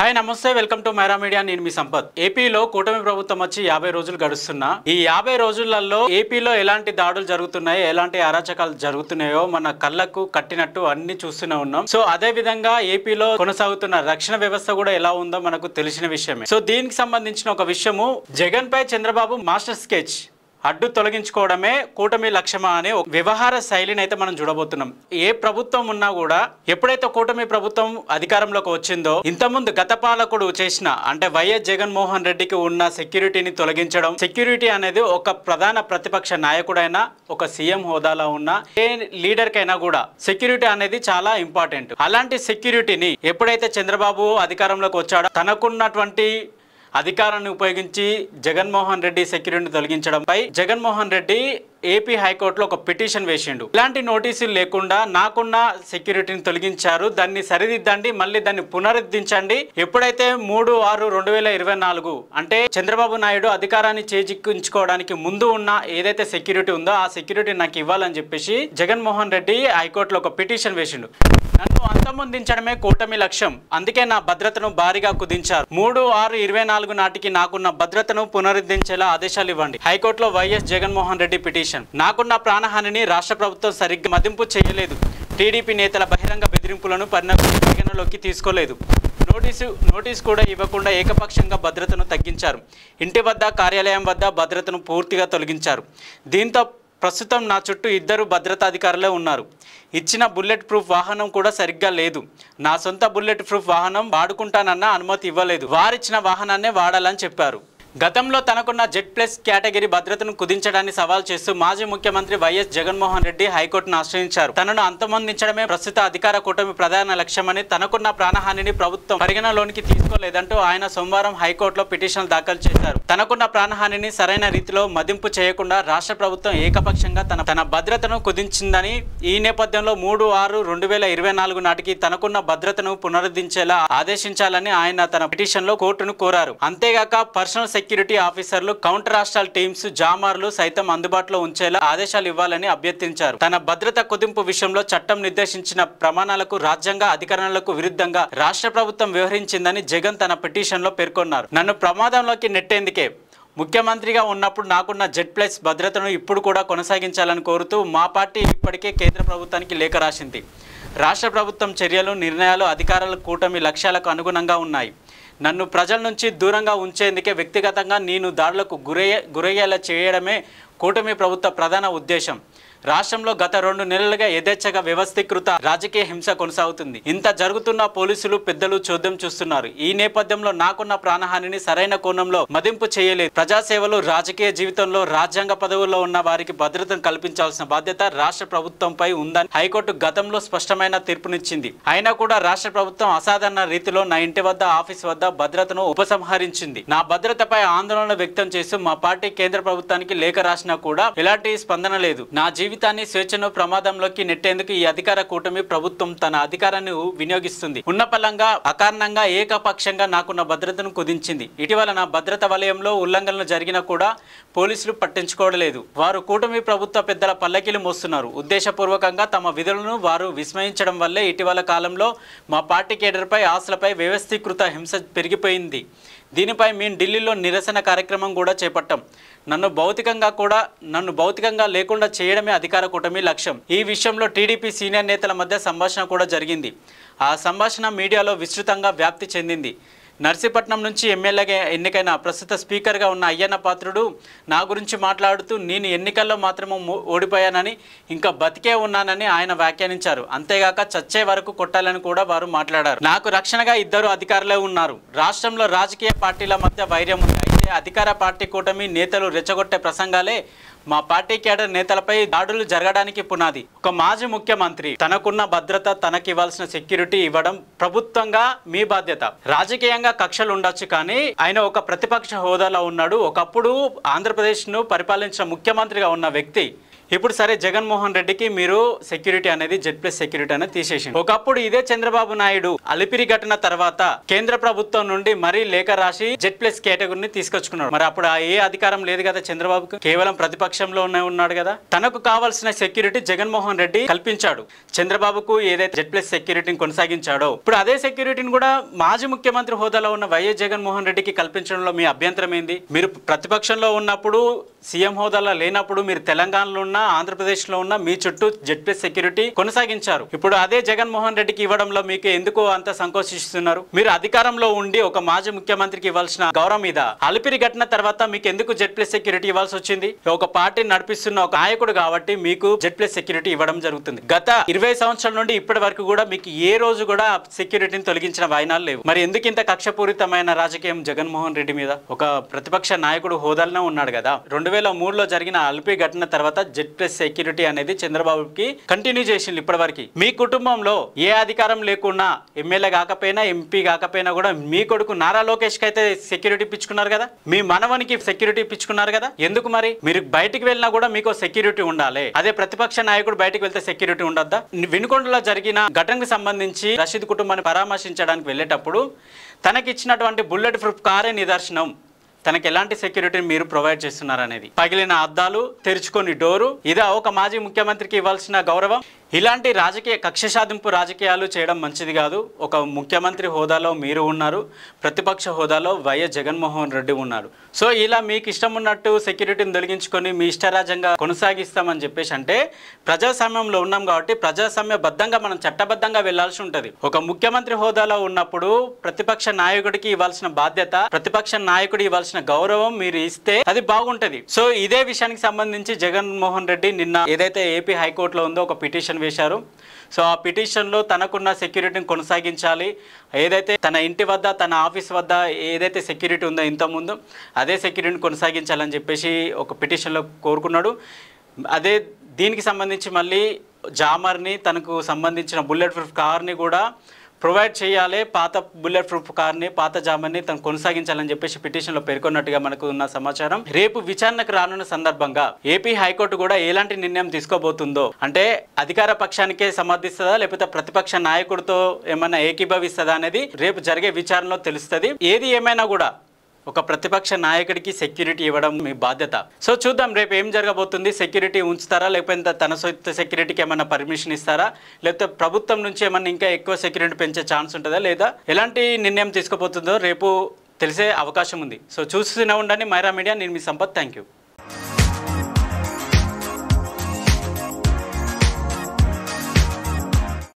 Hi నమస్తే welcome to Myra media నేను మీ సంపత్ ఏపీలో కూటమి ప్రభుత్వం వచ్చి 50 రోజులు గడుస్తున్నా ఈ 50 రోజులలో ఏపీలో ఎలాంటి దాడులు జరుగుతున్నాయో ఎలాంటి అరాచకాలు జరుగుతున్నాయో మన కళ్ళకు కట్టినట్టు అన్ని చూస్తూనే ఉన్నాం సో అదే విధంగా ఏపీలో కొనసాగుతున్న రక్షణ వ్యవస్థ కూడా ఎలా ఉందో మనకు తెలిసిన విషయమే సో దీనికి సంబంధించిన ఒక విషయము జగన్ పై చంద్రబాబు మాస్టర్ స్కెచ్ అడ్డు తొలగించుకోవడమే కూటమి లక్ష్యమా అనే ఒక వ్యవహార శైలిని అయితే మనం చూడబోతున్నాం ఏ ప్రభుత్వం ఉన్నా కూడా ఎప్పుడైతే కూటమి ప్రభుత్వం అధికారంలోకి వచ్చిందో ఇంతకుముందు గత పాలకుడు చేసిన అంటే వైఎస్ జగన్మోహన్ రెడ్డికి ఉన్న సెక్యూరిటీని తొలగించడం సెక్యూరిటీ అనేది ఒక ప్రధాన ప్రతిపక్ష నాయకుడైనా ఒక సీఎం హోదాలో ఉన్న ఏ లీడర్ కైనా కూడా సెక్యూరిటీ అనేది చాలా ఇంపార్టెంట్ అలాంటి సెక్యూరిటీని ఎప్పుడైతే చంద్రబాబు అధికారంలోకి వచ్చాడో తనకున్నటువంటి అధికారాన్ని ఉపయోగించి జగన్మోహన్ రెడ్డి సెక్యూరిటీని తొలగించడంపై జగన్మోహన్ రెడ్డి ఏపీ హైకోర్టులో ఒక పిటిషన్ వేసిండు ఇలాంటి నోటీసులు లేకుండా నాకున్న సెక్యూరిటీని తొలగించారు దాన్ని సరిదిద్దండి మళ్ళీ దాన్ని పునరుద్ధరించండి ఎప్పుడైతే 3/6/2024 అంటే చంద్రబాబు నాయుడు అధికారాన్ని చేజిక్కించుకోవడానికి ముందు ఉన్న ఏదైతే సెక్యూరిటీ ఉందో ఆ సెక్యూరిటీ నాకు ఇవ్వాలని చెప్పేసి జగన్మోహన్ రెడ్డి హైకోర్టులో ఒక పిటిషన్ వేసిండు నన్ను అంతమొందించడమే కూటమి లక్ష్యం అందుకే నా భద్రతను భారీగా కుదించారు 3/6/24 నాటికి నాకున్న భద్రతను పునరుద్ధరించేలా ఆదేశాలు ఇవ్వండి హైకోర్టులో వైఎస్ జగన్మోహన్ రెడ్డి పిటిషన్ నాకున్న ప్రాణహానిని రాష్ట్ర ప్రభుత్వం సరిగ్గా మదింపు చేయలేదు టీడీపీ నేతల బహిరంగ బెదిరింపులను పరిగణలోకి తీసుకోలేదు నోటీసు కూడా ఇవ్వకుండా ఏకపక్షంగా భద్రతను తగ్గించారు ఇంటి వద్ద కార్యాలయం వద్ద భద్రతను పూర్తిగా తొలగించారు దీంతో ప్రస్తుతం నా చుట్టూ 2 భద్రతాధికారులే ఉన్నారు ఇచ్చిన బుల్లెట్ ప్రూఫ్ వాహనం కూడా సరిగ్గా లేదు నా సొంత బుల్లెట్ ప్రూఫ్ వాహనం వాడుకుంటానన్న అనుమతి ఇవ్వలేదు వారిచ్చిన వాహనాన్నే వాడాలని చెప్పారు గతంలో తనకున్న Z+ కేటగిరీ భద్రతను కుదించడాన్ని సవాల్ చేస్తూ మాజీ ముఖ్యమంత్రి వైఎస్ జగన్మోహన్ రెడ్డి హైకోర్టును ఆశ్రయించారు తనను అంతమొందించడమే ప్రస్తుత అధికార కూటమి ప్రధాన లక్ష్యమని తనకున్న ప్రాణహానిని ప్రభుత్వం పరిగణలోనికి తీసుకోలేదంటూ ఆయన సోమవారం హైకోర్టులో పిటిషన్లు దాఖలు చేశారు తనకున్న ప్రాణహానిని సరైన రీతిలో మదింపు చేయకుండా రాష్ట్ర ప్రభుత్వం ఏకపక్షంగా తన భద్రతను కుదించిందని ఈ నేపథ్యంలో 3/6/2024 నాటికి తనకున్న భద్రతను పునరుద్ధరించేలా ఆదేశించాలని ఆయన తన పిటిషన్లో కోర్టును కోరారు అంతేగాక పర్సనల్ సెక్యూరిటీ ఆఫీసర్లు కౌంటర్ రాష్ట్రాల టీమ్స్ జామార్లు సైతం అందుబాటులో ఉంచేలా ఆదేశాలు ఇవ్వాలని అభ్యర్థించారు తన భద్రత కుదింపు విషయంలో చట్టం నిర్దేశించిన ప్రమాణాలకు రాజ్యాంగ అధికారాలకు విరుద్ధంగా రాష్ట్ర ప్రభుత్వం వ్యవహరించిందని జగన్ తన పిటిషన్లో పేర్కొన్నారు నన్ను ప్రమాదంలోకి నెట్టేందుకే ముఖ్యమంత్రిగా ఉన్నప్పుడు నాకున్న Z+ భద్రతను ఇప్పుడు కూడా కొనసాగించాలని కోరుతూ మా పార్టీ ఇప్పటికే కేంద్ర ప్రభుత్వానికి లేఖ రాసింది రాష్ట్ర ప్రభుత్వం చర్యలు నిర్ణయాలు అధికారుల కూటమి లక్ష్యాలకు అనుగుణంగా ఉన్నాయి నన్ను ప్రజల నుంచి దూరంగా ఉంచేందుకే వ్యక్తిగతంగా నేను దాడులకు గురయ్యేలా చేయడమే కూటమి ప్రభుత్వ ప్రధాన ఉద్దేశం రాష్ట్రంలో గత 2 నెలలుగా యథేచ్ఛగా వ్యవస్థీకృత రాజకీయ హింస కొనసాగుతుంది ఇంత జరుగుతున్న పోలీసులు పెద్దలు చోద్యం చూస్తున్నారు ఈ నేపథ్యంలో నాకున్న ప్రాణహానిని సరైన కోణంలో మదింపు చేయలేదు ప్రజాసేవలు రాజకీయ జీవితంలో రాజ్యాంగ పదవుల్లో ఉన్న వారికి భద్రతను కల్పించాల్సిన బాధ్యత రాష్ట్ర ప్రభుత్వంపై ఉందని హైకోర్టు గతంలో స్పష్టమైన తీర్పునిచ్చింది అయినా కూడా రాష్ట్ర ప్రభుత్వం అసాధారణ రీతిలో నా ఇంటి వద్ద ఆఫీస్ వద్ద భద్రతను ఉపసంహరించింది నా భద్రతపై ఆందోళన వ్యక్తం చేస్తూ మా పార్టీ కేంద్ర ప్రభుత్వానికి లేఖ రాసినా కూడా ఎలాంటి స్పందన లేదు నా జీవితాన్ని స్వేచ్ఛను ప్రమాదంలోకి నెట్టేందుకు ఈ అధికార కూటమి ప్రభుత్వం తన అధికారాన్ని వినియోగిస్తుంది ఉన్నపలంగా అకారణంగా ఏకపక్షంగా నాకున్న భద్రతను కుదించింది ఇటీవల నా భద్రత వలయంలో ఉల్లంఘనలు జరిగినా కూడా పోలీసులు పట్టించుకోవలేదు వారు కూటమి ప్రభుత్వ పెద్దల పల్లకీలు మోస్తున్నారు ఉద్దేశపూర్వకంగా తమ విధులను వారు విస్మరించడం వల్లే ఇటీవల కాలంలో మా పార్టీ కేడర్పై ఆశలపై వ్యవస్థీకృత హింస పెరిగిపోయింది దీనిపై మేము ఢిల్లీలో నిరసన కార్యక్రమం కూడా చేపట్టాం నన్ను భౌతికంగా లేకుండా చేయడమే అధికార కూటమి లక్ష్యం ఈ విషయంలో టీడీపీ సీనియర్ నేతల మధ్య సంభాషణ కూడా జరిగింది ఆ సంభాషణ మీడియాలో విస్తృతంగా వ్యాప్తి చెందింది నర్సీపట్నం నుంచి ఎమ్మెల్యేగా ఎన్నికైన ప్రస్తుత స్పీకర్గా ఉన్న అయ్యన్న పాత్రుడు నా గురించి మాట్లాడుతూ నేను ఎన్నికల్లో మాత్రమే ఓడిపోయానని ఇంకా బతికే ఉన్నానని ఆయన వ్యాఖ్యానించారు అంతేగాక చచ్చే వరకు కొట్టాలని కూడా వారు మాట్లాడారు నాకు రక్షణగా 2 అధికారులే ఉన్నారు రాష్ట్రంలో రాజకీయ పార్టీల మధ్య వైర్యం ఉంది అయితే అధికార పార్టీ కూటమి నేతలు రెచ్చగొట్టే ప్రసంగాలే మా పార్టీ కేడర్ నేతలపై దాడులు జరగడానికి పునాది ఒక మాజీ ముఖ్యమంత్రి తనకున్న భద్రత తనకి ఇవ్వాల్సిన సెక్యూరిటీ ఇవ్వడం ప్రభుత్వంగా మీ బాధ్యత రాజకీయంగా కక్షలు ఉండొచ్చు కానీ ఆయన ఒక ప్రతిపక్ష హోదాలో ఉన్నాడు ఒకప్పుడు ఆంధ్రప్రదేశ్ను పరిపాలించిన ముఖ్యమంత్రిగా ఉన్న వ్యక్తి ఇప్పుడు సరే జగన్మోహన్ రెడ్డికి మీరు సెక్యూరిటీ అనేది Z+ సెక్యూరిటీ అనేది తీసేసింది. ఒకప్పుడు ఇదే చంద్రబాబు నాయుడు అలిపిరి ఘటన తర్వాత కేంద్ర ప్రభుత్వం నుండి మరీ లేఖ రాసి Z+ కేటగిరీని తీసుకొచ్చుకున్నాడు. మరి అప్పుడు ఏ అధికారం లేదు కదా చంద్రబాబుకు, కేవలం ప్రతిపక్షంలోనే ఉన్నాడు కదా. తనకు కావాల్సిన సెక్యూరిటీ జగన్మోహన్ రెడ్డి కల్పించాడు. చంద్రబాబుకు ఏదైతే Z+ సెక్యూరిటీని కొనసాగించాడో ఇప్పుడు అదే సెక్యూరిటీని కూడా మాజీ ముఖ్యమంత్రి హోదాలో ఉన్న వైఎస్ జగన్మోహన్ రెడ్డికి కల్పించడంలో మీ అభ్యంతరం ఏంది? మీరు ప్రతిపక్షంలో ఉన్నప్పుడు, సీఎం హోదాలో లేనప్పుడు మీరు తెలంగాణలో ఉన్న, ఆంధ్రప్రదేశ్లో ఉన్న మీ చుట్టూ Z+ సెక్యూరిటీ కొనసాగించారు. ఇప్పుడు అదే జగన్మోహన్ రెడ్డికి ఇవ్వడంలో మీకు ఎందుకు అంత సంకోచిస్తున్నారు? మీరు అధికారంలో ఉండి ఒక మాజీ ముఖ్యమంత్రికి ఇవ్వాల్సిన గౌరవం మీద అలిపిరి ఘటన తర్వాత మీకు ఎందుకు Z+ సెక్యూరిటీ ఇవ్వాల్సి వచ్చింది? ఒక పార్టీని నడిపిస్తున్న ఒక నాయకుడు కాబట్టి మీకు Z+ సెక్యూరిటీ ఇవ్వడం జరుగుతుంది. గత 20 సంవత్సరాల నుండి ఇప్పటి వరకు కూడా మీకు ఏ రోజు కూడా సెక్యూరిటీని తొలగించిన వాయినాలు లేవు. మరి ఎందుకు ఇంత కక్షపూరితమైన రాజకీయం జగన్మోహన్ రెడ్డి మీద? ఒక ప్రతిపక్ష నాయకుడు హోదాలోనే ఉన్నాడు కదా. 2003లో జరిగిన అలిపిరి ఘటన తర్వాత Z+ సెక్యూరిటీ అనేది చంద్రబాబుకి కంటిన్యూ చేసింది ఇప్పటి వరకు. మీ కుటుంబంలో ఏ అధికారం లేకున్నా, ఎమ్మెల్యే కాకపోయినా, ఎంపీ కాకపోయినా కూడా మీ కొడుకు నారా లోకేష్ కి అయితే సెక్యూరిటీ ఇప్పించుకున్నారు కదా, మీ మనవనికి సెక్యూరిటీ ఇప్పించుకున్నారు కదా. ఎందుకు మరి? మీరు బయటికి వెళ్ళినా కూడా మీకు సెక్యూరిటీ ఉండాలి. అదే ప్రతిపక్ష నాయకుడు బయటికి వెళ్తే సెక్యూరిటీ ఉండద్దా? వినుకొండలో జరిగిన ఘటనకు సంబంధించి రషీద్ కుటుంబాన్ని పరామర్శించడానికి వెళ్ళేటప్పుడు తనకిచ్చినటువంటి బుల్లెట్ ప్రూఫ్ కారే నిదర్శనం. తనకి ఎలాంటి సెక్యూరిటీని మీరు ప్రొవైడ్ చేస్తున్నారనేది. పగిలిన అద్దాలు, తెరుచుకొని డోరు, ఇదా ఒక మాజీ ముఖ్యమంత్రికి ఇవ్వాల్సిన గౌరవం? ఇలాంటి రాజకీయ కక్ష సాధింపు రాజకీయాలు చేయడం మంచిది కాదు. ఒక ముఖ్యమంత్రి హోదాలో మీరు ఉన్నారు, ప్రతిపక్ష హోదాలో వైఎస్ జగన్మోహన్ రెడ్డి ఉన్నారు. సో ఇలా మీకు ఇష్టం ఉన్నట్టు సెక్యూరిటీని తొలగించుకొని మీ ఇష్టరాజ్యంగా కొనసాగిస్తామని చెప్పేసి అంటే, ప్రజాస్వామ్యంలో ఉన్నాం కాబట్టి ప్రజాస్వామ్యబద్ధంగా మనం చట్టబద్ధంగా వెళ్లాల్సి ఉంటుంది. ఒక ముఖ్యమంత్రి హోదాలో ఉన్నప్పుడు ప్రతిపక్ష నాయకుడికి ఇవ్వాల్సిన బాధ్యత, ప్రతిపక్ష నాయకుడు ఇవ్వాల్సిన గౌరవం మీరు ఇస్తే అది బాగుంటది. సో ఇదే విషయానికి సంబంధించి జగన్మోహన్ రెడ్డి నిన్న ఏదైతే ఏపీ హైకోర్టులో ఉందో ఒక పిటిషన్ వేశారు. సో ఆ పిటిషన్లో తనకున్న సెక్యూరిటీని కొనసాగించాలి, ఏదైతే తన ఇంటి వద్ద, తన ఆఫీస్ వద్ద ఏదైతే సెక్యూరిటీ ఉందో ఇంతకుముందు అదే సెక్యూరిటీని కొనసాగించాలని చెప్పేసి ఒక పిటిషన్లో కోరుకున్నాడు. అదే దీనికి సంబంధించి మళ్ళీ జామర్ని, తనకు సంబంధించిన బుల్లెట్ ప్రూఫ్ కార్ని కూడా ప్రొవైడ్ చేయాలి. పాత బుల్లెట్ ప్రూఫ్ కార్ని, పాత జామర్ని తను కొనసాగించాలని చెప్పేసి పిటిషన్లో పేర్కొన్నట్టుగా మనకు ఉన్న సమాచారం. రేపు విచారణకు రానున్న సందర్భంగా ఏపీ హైకోర్టు కూడా ఎలాంటి నిర్ణయం తీసుకోబోతుందో, అంటే అధికార పక్షానికే సమర్థిస్తుందా లేకపోతే ప్రతిపక్ష నాయకుడితో ఏమైనా ఏకీభవిస్తుందా అనేది రేపు జరిగే విచారణలో తెలుస్తుంది. ఏది ఏమైనా కూడా ఒక ప్రతిపక్ష నాయకుడికి సెక్యూరిటీ ఇవ్వడం మీ బాధ్యత. సో చూద్దాం రేపు ఏం జరగబోతుంది. సెక్యూరిటీ ఉంచుతారా లేకపోతే తన సొంత సెక్యూరిటీకి ఏమైనా పర్మిషన్ ఇస్తారా, లేకపోతే ప్రభుత్వం నుంచి ఏమైనా ఇంకా ఎక్కువ సెక్యూరిటీ పెంచే ఛాన్స్ ఉంటుందా, లేదా ఎలాంటి నిర్ణయం తీసుకోబోతుందో రేపు తెలిసే అవకాశం ఉంది. సో చూస్తూనే ఉండండి మైరా మీడియా. నేను మీ సంపత్. Thank you.